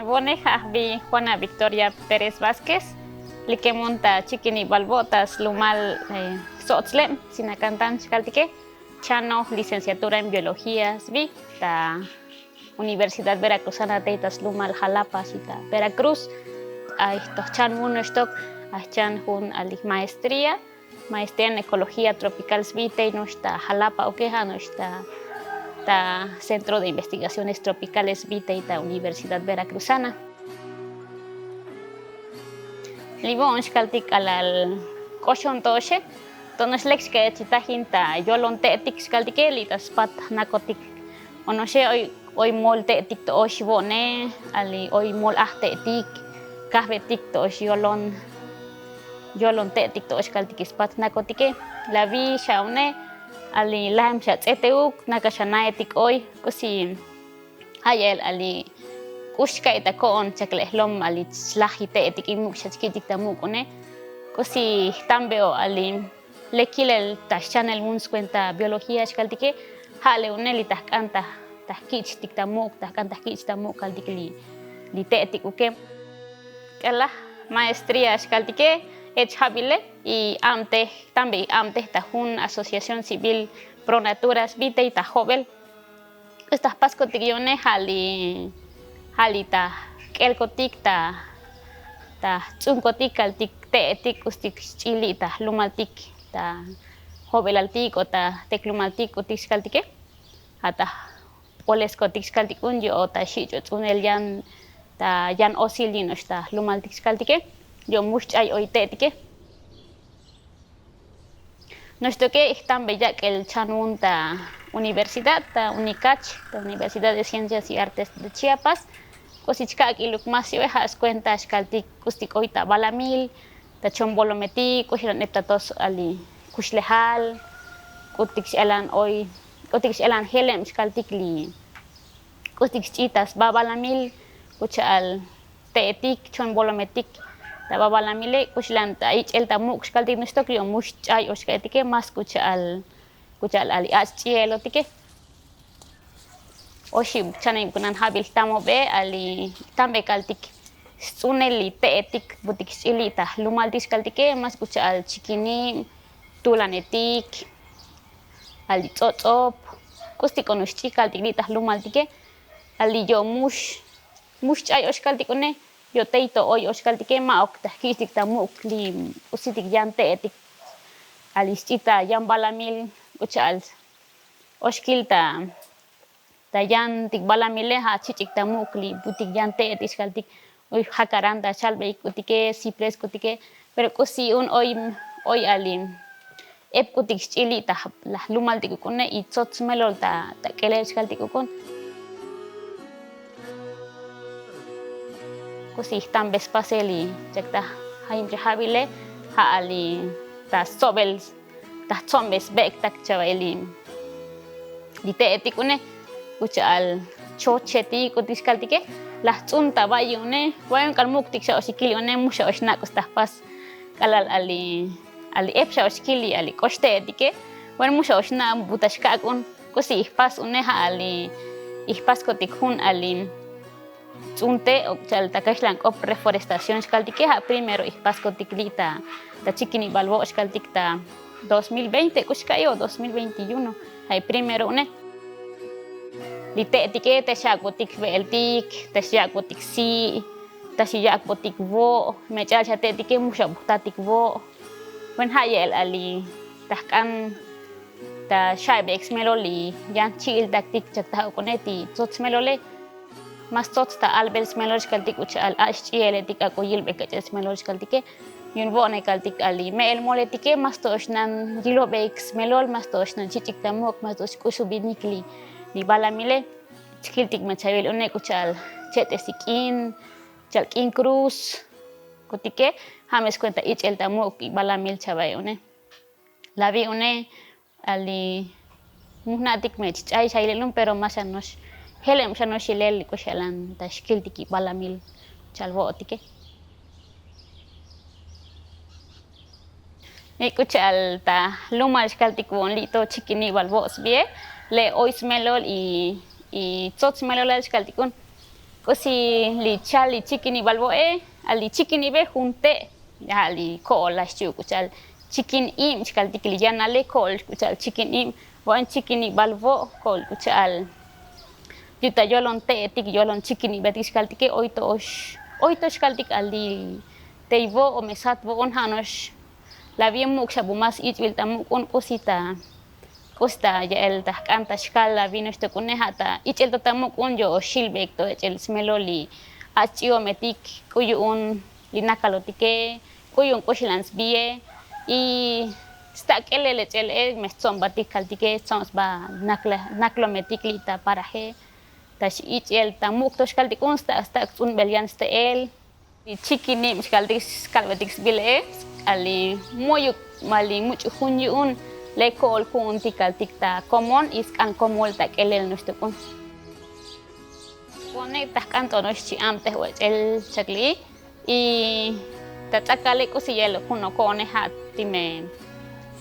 Boneja vi Juana Victoria Pérez Vázquez, liquemonta chiquini balbotas lumal sotzlem, sinacantan xcaltique, chano licenciatura en biologías vi, ta Universidad Veracruzana Teitas Lumal Jalapa, sita Veracruz, chan uno stock, chan hun ali maestría en ecología tropical svite, nuestra Jalapa oqueja, nuestra Centro de Investigaciones Tropicales Vite y ta Universidad Veracruzana. Libon xcaltic al cochon toshe, tonos lex que chitajin ta yolon tetic xcaltique litas spat nacotic. Onoshe hoy mol tetic to oshbone, ali hoy mol tetic, kahvetic to yolon tetic to xcaltic spat nacotique. La vi shaune ali lam shat eteuk nakashanaetic hoy kosi hayel ali ushka ita kon chaklehom ali slahite etik imuk shachkitik tamuk one kosi tambeo ali lekilel tashchanel muns cuenta biología xcaltique hale uneli tahkanta tahkich tik tamuk tahkanta kich tamuk kaltikli li tetik uke kala maestría xcaltique habile y también tajun asociación civil pro naturas vite y tajobel estas pascotigiones hali ta kelcotic ta tzuncotic altic teetic ustic chili ta lumaltic ta jobelaltic o ta teclumaltic utixcaltique ata olescotic xcaltic unyo o ta xicho tzunel yan osilinos ta lumaltic xcaltique yo muchay oitetique. Nuestro que tan bella que el chanun ta universidad ta Unicach, ta Universidad de Ciencias y Artes de Chiapas, cosichka y lukmasio has cuenta xcaltic custicoita balamil, ta chombolometic, cochiran eptatos ali kuxlehal, kutix elan helem xcaltic li kutix chitas babalamil, kuchal teetic, chombolometic. Tababa la mile kuchlan ta ich el tamuk xcaltic nuestro crio much chay oxcatique más kuchal ali chielo tique oshi chanay kunan habil tamo be ali tambe caltic suneli teetic butik chilita lumaltis caltique más kuchal chiquini tulanetic ali tzotzop kustikonus chicaltic lumaltique ali yo mush chay oxcaltic one yo teito hoy oxcaltique ma octajquistic tamuk li usitic yan teetic alischita yan balamil uchal oxquil ta yan tic balamile ha chichic tamuk li butic yan teetic xcaltic uy jacaranda chalbe cutique cipres cutique pero cosi un hoy ali ep cutic chilita la lumaltic cune y tzots melol ta kelel xcaltic con si tan bespaseli jekta haimre habile ha ali ta sobel ta zombes bek tak chaveli dite etikune uchal chocheti kutiskaltike la tsunta bayune wayan kalmuktik sa osikili one musha osna kustahpas kalal ali epsha osikili ali koste etike wan musha osna butashka kun kosi ihpas une ha ali ihpas kotik hun ali Unte o chaltakashlan op reforestación xcaltique ha primero ispasco ticlita ta chiquini balbo xcaltic ta 2020 kushkayo 2021 hay primero une lite etiquete shacotic beltic ta shacotic si ta shacotic vo me chalchate etiquete musha butatic vo wen hayel ali tahkan ta shaibex meloli yan chil taktik chakta koneti tots melole más tots ta albels melor xcaltic uchal chiele tic acoyil becachas melor xcaltique yun bone caltic ali mel moletique más toshnan gilobex melol más toshnan chichik tamok más tosh kusubinikli ni balamile xkiltic machabil une uchal chete sikin chalkin cruz kutique hames cuenta ich el tamok y balamil chabay une la vi une ali muhnatic mech chay chailelum pero más anos helem shano shilel kushalan tashkiltiki balamil chalbotike ikuchal ta lumal xcaltic bonlito chiquini balbos bien le oismelol y tzotzmelol xcalticun Kosi li chali chiquini balboe, ali chiquini be junte, ali ko la chu kuchal chiquin im chikal tikili yanale kol kuchal chiquin im, wan chiquini balbo kol kuchal. Yuta yolon te tik yolon chiquini betis kaltike oitosh kaltik ali teivo o mesat bo on hanosh la bien muksha bumas ichwil tamuk on cosita costa ya el ta canta shkala vino esto kuneha ta ichel tamuk on yo shilbek to el smeloli achio metik kuyu un linakalotike kuyu koshilans bie y sta kelele chel meston batik kaltike sons ba naklometik lita paraje tash ichel tamuk to shkaltik un sta un belian sta el chiquinim shkaltik skalbetik bile ali moyuk mali mucho junyu un le kol kun tikaltik ta common is kan komol ta kelel nuestro kun pone ta kanto no chi amte ho el chakli y ta takale kusiyelo kuno kone hatime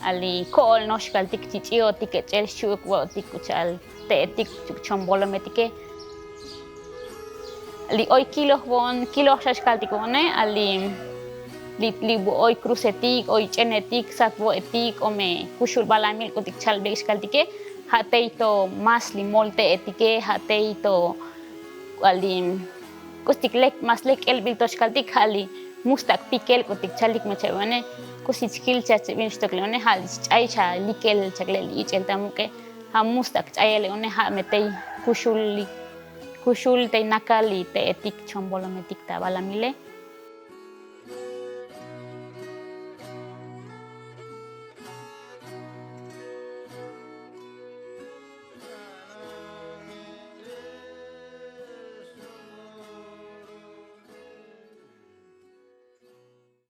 ali kol no shkaltik chichio tikechel shuk wo tikuchal te tik chombolo metike ali hoy kilos shkaltikone ali li oi crucetik oi genetik satbo etik o me kushul balamil kutik chalbe iskaltike hateito mas li molte etike hateito ali kustik lek mas lek el bilto iskaltik hali mustak pikel kutik chalik machevane kusit skill chache bin stoklone hali aicha likel chaklel ichel tamuke ha mustak chayele one ha metei kushul te nakali te etik chombolo metik ta balamile